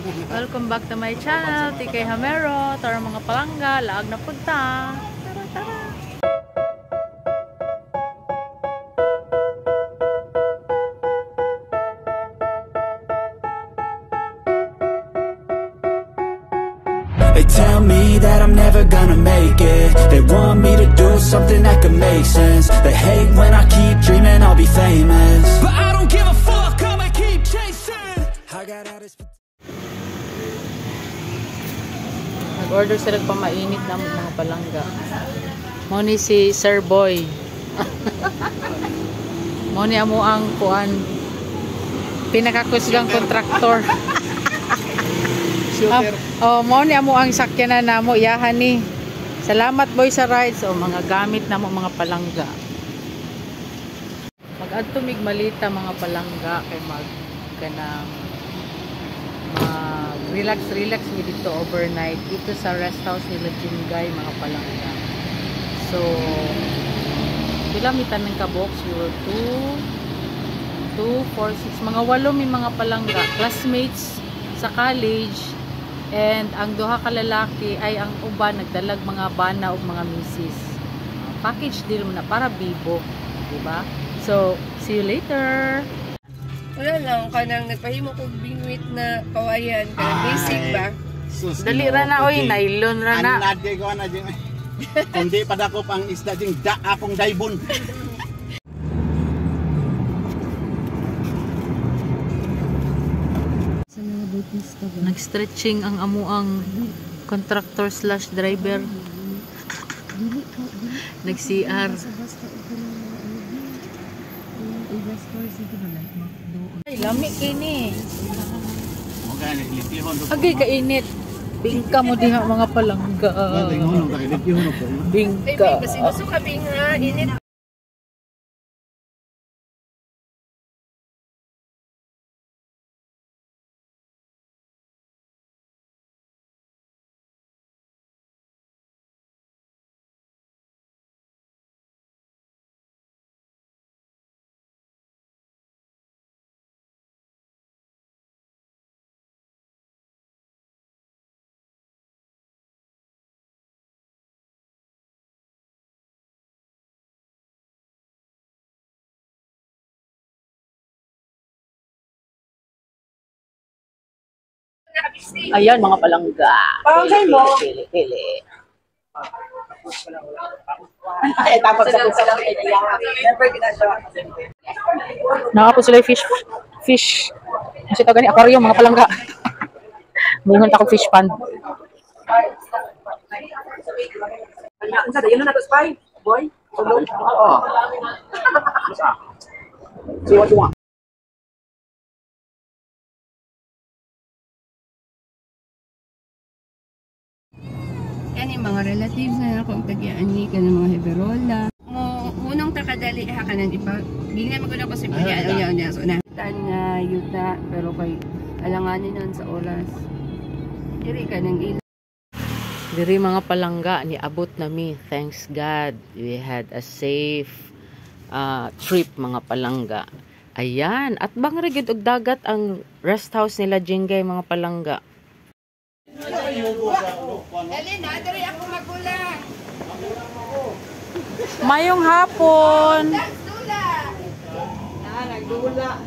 Welcome back to my channel, TK Hamero. Tara mga palangga, laag na punta. Tara, tara. They tell me that I'm never gonna make it. They want me to do something that could make sense. They hate when I keep dreaming I'll be famous, but I don't give a fuck, I'ma keep chasing. I got all this. Nag-order sila pamainit ng mga palangga. Mo ni si Sir Boy. Mo ni amo ang kuan pinakakusgang kontraktor. Mo ni amo ang sakyanan namo iyahan ni. Salamat boy sa rides o mga gamit namo mga palangga. Mag-adto mig malita mga palangga kay mag kanang relax mi dito overnight dito sa rest house nila Jingay mga palangga. So kilamitan ng kabox siguro 2, 4, 6 mga 8 mi mga palangga classmates sa college. And ang duha ka lalaki ay ang uban nagdalag mga bana o mga misis. Package deal mo na para bibo, di ba? So, see you later. Wala lang kanang nagpahimo kog bingwit na kawayan kanang basic ba? Dali ra na oy, nylon ra na. Anadi ko na ding. Kundi padakop ang isda ding da akong daybon. Nag-stretching ang amuang contractor slash driver. Nag-CR. Ay, lamig kini. Agay kainit. Bingka mo diha mga palangga. Bingka. Kasi gusto ka binga init. Ayan mga palangga. Palangga mo. Pili. Ay, tapos sa Nakapo sila fish. Kasi ito gani aquarium mga palangga. Mayroon ako fish pond. Ano sa dayon na to spy? Boy. Oo. Siwa. Yan yung mga relatives na akong tagyaan ka ng mga heberola. Unang takadali ha ka nang ipa. Gingnan mo ko na ko si Pia. Ano so na. Tan nga yuta pero kay alanganin nun sa oras. Diri ka nang ila. Diri mga palangga ni abot nami. Thanks God. We had a safe trip mga palangga. Ayan, at bang rigid og dagat ang rest house nila Jingay mga palangga. Dali na, dali ako magulang. Mayong hapon. Nagdula.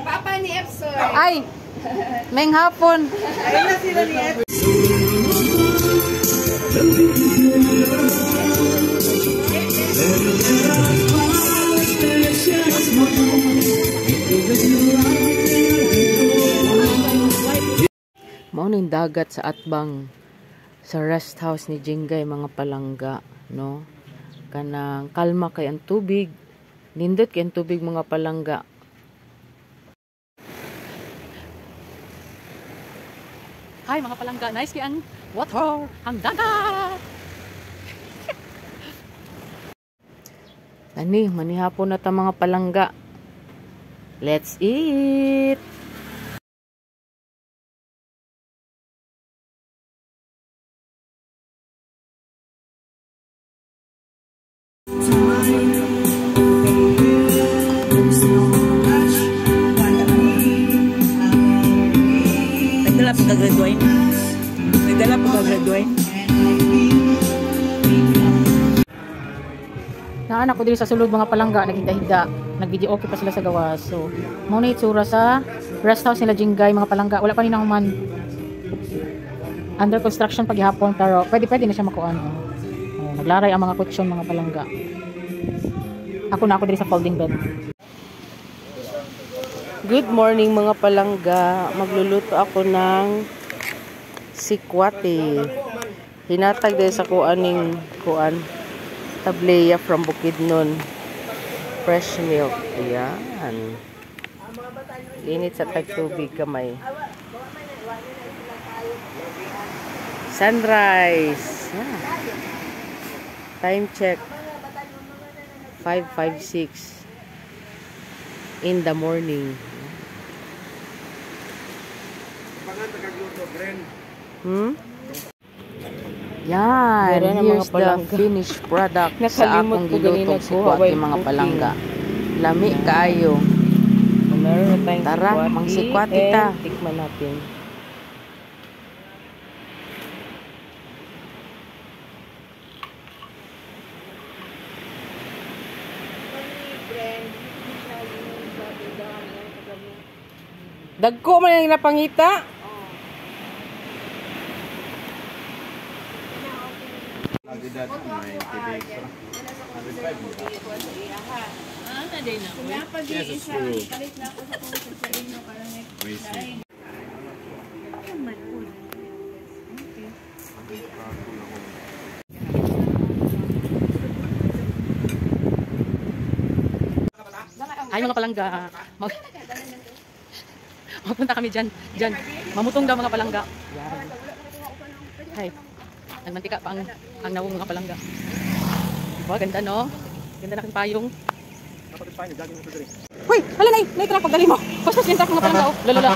Papa ni Epson. Ay, mayong hapon. Ayun na sila ni Epson. Mauning dagat sa atbang sa rest house ni Jingay mga palangga, no? Kanang kalma kay ang tubig. Nindot kay ang tubig mga palangga. Hi mga palangga, nice kay ang water, ang dagat. Ani, manihapon na ta mga palangga. Let's eat. Nagdala po ka-graduate. Nagdala po ka-graduate. Naanak ko din sa sulod mga palangga, naghinda-hinda. Nag-video okay pa sila sa gawas. So, muna itsura sa rest house nila Jinggay mga palangga. Wala pa rin ako man. Under construction paghihapon pero pwede na siya makuha. Naglaray ang mga kutsyon mga palangga. Ako din sa folding bed. Good morning mga palangga. Magluluto ako ng sikwate. Hinatag din sa kuaning tableya from Bukidnon. Fresh milk. Ayan. Init sa tagtubig kamay. Sunrise. Yeah. Time check. 5:56 in the morning. Yan, here's the finished product sa akong gilutong sikwate mga palangga. Lami kaayo. Tara, mang sikwate ta. Tikman natin. Dagko man yung napangita. Ay mga palangga. Mapunta kami dyan. Mamutong daw mga palangga. Yan. Hay. Nagmantika pa ang nawong mga palangga. Diba? Ganda no? Ganda na kang payong. Uy! Hala na! Naitrak pagdali mo. Basta sintak mga palangga. Lalala.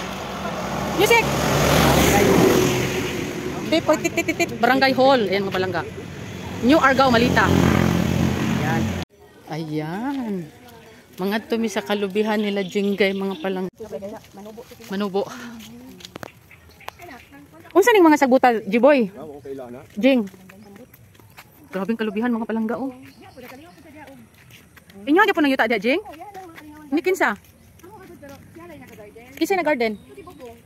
Music! Tit. Barangay Hall. Ayan mga palangga. New Argao, Malita. Ayan. Ayan. Mga tumi sa kalubihan nila Jinggay mga palangga. Manubo. Unsa ning mga sagutal, Jiboy? Jing. Grabing kalubihan mga palangga oh. Inyo gyapon nang yuta dia, Jing? Ni kinsa? Kinsa na garden?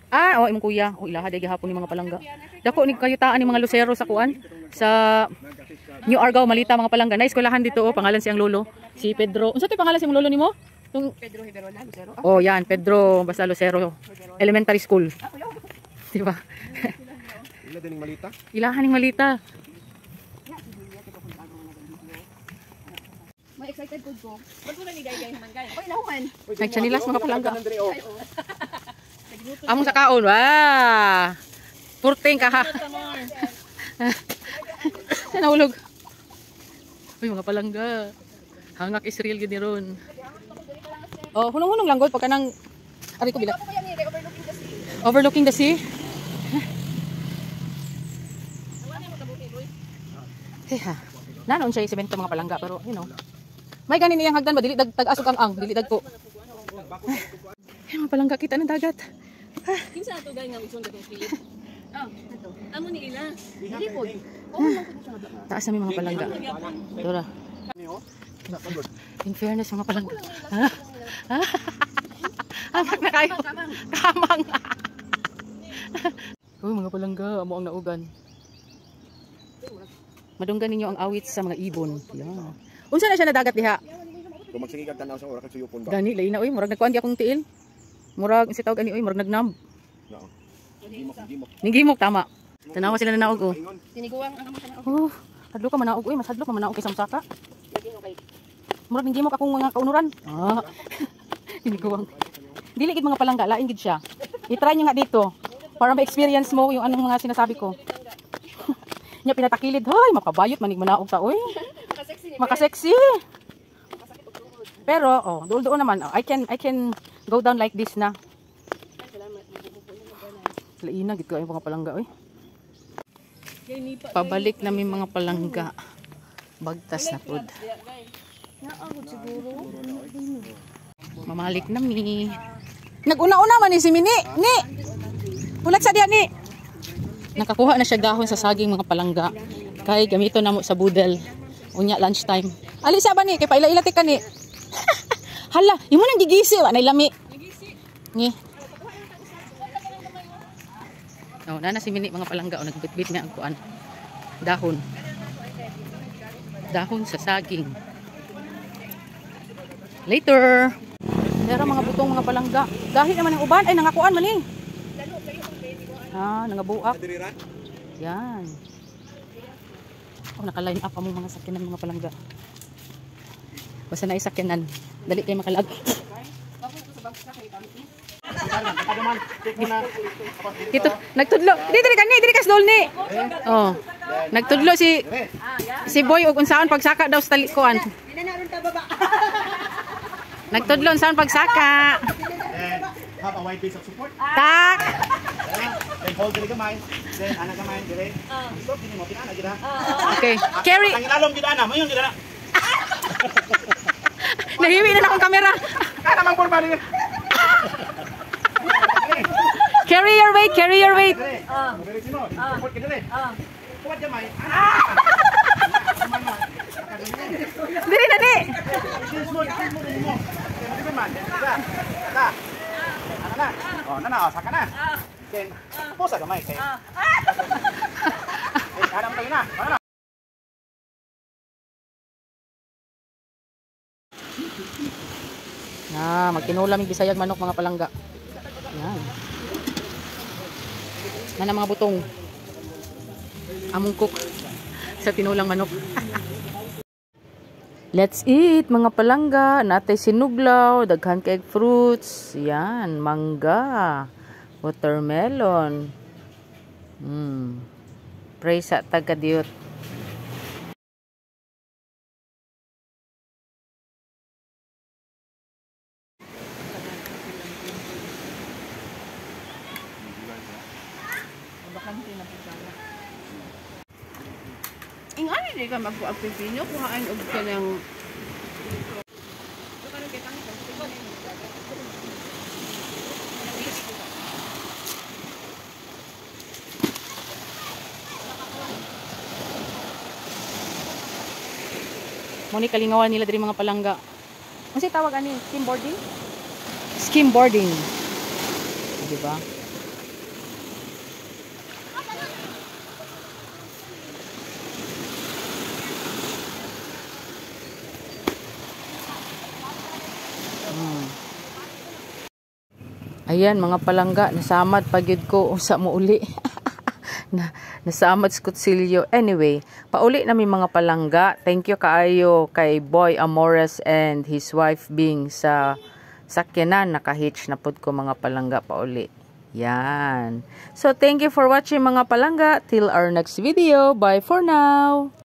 Ah, imong kuya. Ilaha day gihapon ni mga palangga. Dako ni kayutaan ni mga lusero sa kuan sa New Argao, Malita mga palangga. Na eskwelahan dito oh, pangalan siyang lolo. Si Pedro. Unsa tay pangalan siyang lolo nimo? Pedro Hiberola, Lucero. Oh, yan, Pedro basta Lucero Elementary School. Diba? Ilahan ning Malita. Ilahan ning Malita. May excited po ko. Ba't mo na ni Gay man kaya? Oy, nahuman. Nagchanilas mga palangga. Among sa kaon. Wah! Turting ka ha. Nahulog. Uy, mga palangga. Hangak Israel gid ni ron. Oh, hunong-hunong lang gol pagka nang ari ko bila. Overlooking the sea. Heha. Nanon siya semento mga palangga pero you know. May ganin iyang hagdan ba dili tag-asog ang dili dagko. Mga palangga kita ng dagat. Kinsa ato gay nga uson datong Philip? Oh, ato. Amo ni ila. Dili po. Taas na mga palangga. Dora. In fairness mga palangga. Anak na kayo. Kamang. Uy mga palangga, amo ang naugan. Madunggan ninyo ang awit sa mga ibon. Yan. Unsa na siya na dagat diha? Kung magsige kag tanaw sa ora kag suyupon ba. Gani lay na uy, murag nagkuan di akong tiil. Murag si tawag ani uy, murag nagnam. No. Ningimok tama. Tanawa sila na naog oh. Tiniguang ang kamot na. Oh, hadlo ka manaog uy, mas hadlo ka manaog kay samsaka. Murag ningimok akong mga kaunuran. Ah. Tiniguang. Dili gid mga palangga, lain gid siya. I-try niyo nga dito para ma-experience mo yung anong mga sinasabi ko. Nya pinatakilid, hoy, makabayot manig manaog sa oy. Maka-sexy. Pero oh, doon naman, I can go down like this na. Laina gid ko ay mga palangga oy. Pabalik namin mga palangga. Bagtas na pod. Mamalik nami. Naguna-una man ni si Mini. Ni. Pulag sa diyan ni. Nakakuha na siya dahon sa saging mga palangga. Kay gamito na mo sa budel. Unya lunchtime. Alisa ba ni kay paila-ilati ka ni. Hala, imo nang gigisi wa nay lami. Ni. Oh, nana si Mini mga palangga o nagbitbit na ang kuan. Dahon. Dahon sa saging. Later. Dara mga butong mga palangga. Dahil naman ang uban ay nangakuan man ni. Nangabuak. Yan. Oh, naka-line up ang mga sakyanan mga palangga. Basta na isakyanan. Dali kayo makalag. Ito, nagtudlo. Diri kas dol ni. Oh. Nagtudlo si Boy og unsaon pagsaka daw sa talikuan. Nagtudlo unsaon pagsaka. Have a white piece of support. Tak. Then hold diri gamay. Then ana gamay dire. Stop dinhi mo pinana gid ha. Okay. Carry. Ang ilalom gid ana, mayon gid ana. Nahiwi na akong kamera. Kana mang porma ni. Carry your weight, carry your weight. Dire sino? Support gid dire. Kuwat gamay. Dili na ni. Oh, nana, saka na. Then, pusa gamay kay. Hanam kayo na. Ano? Magtinulam yung bisayag manok mga palangga. Yan. Mana mga butong. Among cook sa tinulang manok. Let's eat mga palangga. Natay sinuglaw, daghan kay fruits. Yan, mangga, watermelon. Pray sa taga-diot. Ingani di ka magbuag pipino, kuhaan og ka ng Muni kalingawan nila diri mga palangga. Ano siya tawag ani? Skimboarding? Skimboarding. Diba? Ayan mga palangga, nasamad pagyud ko usa mo uli. Nasamad sa kutsilyo. Anyway, pauli na mi mga palangga. Thank you kaayo kay Boy Amores and his wife Bing sa sakyanan. Naka-hitch na pud ko mga palangga pauli. Yan. So thank you for watching mga palangga. Till our next video. Bye for now.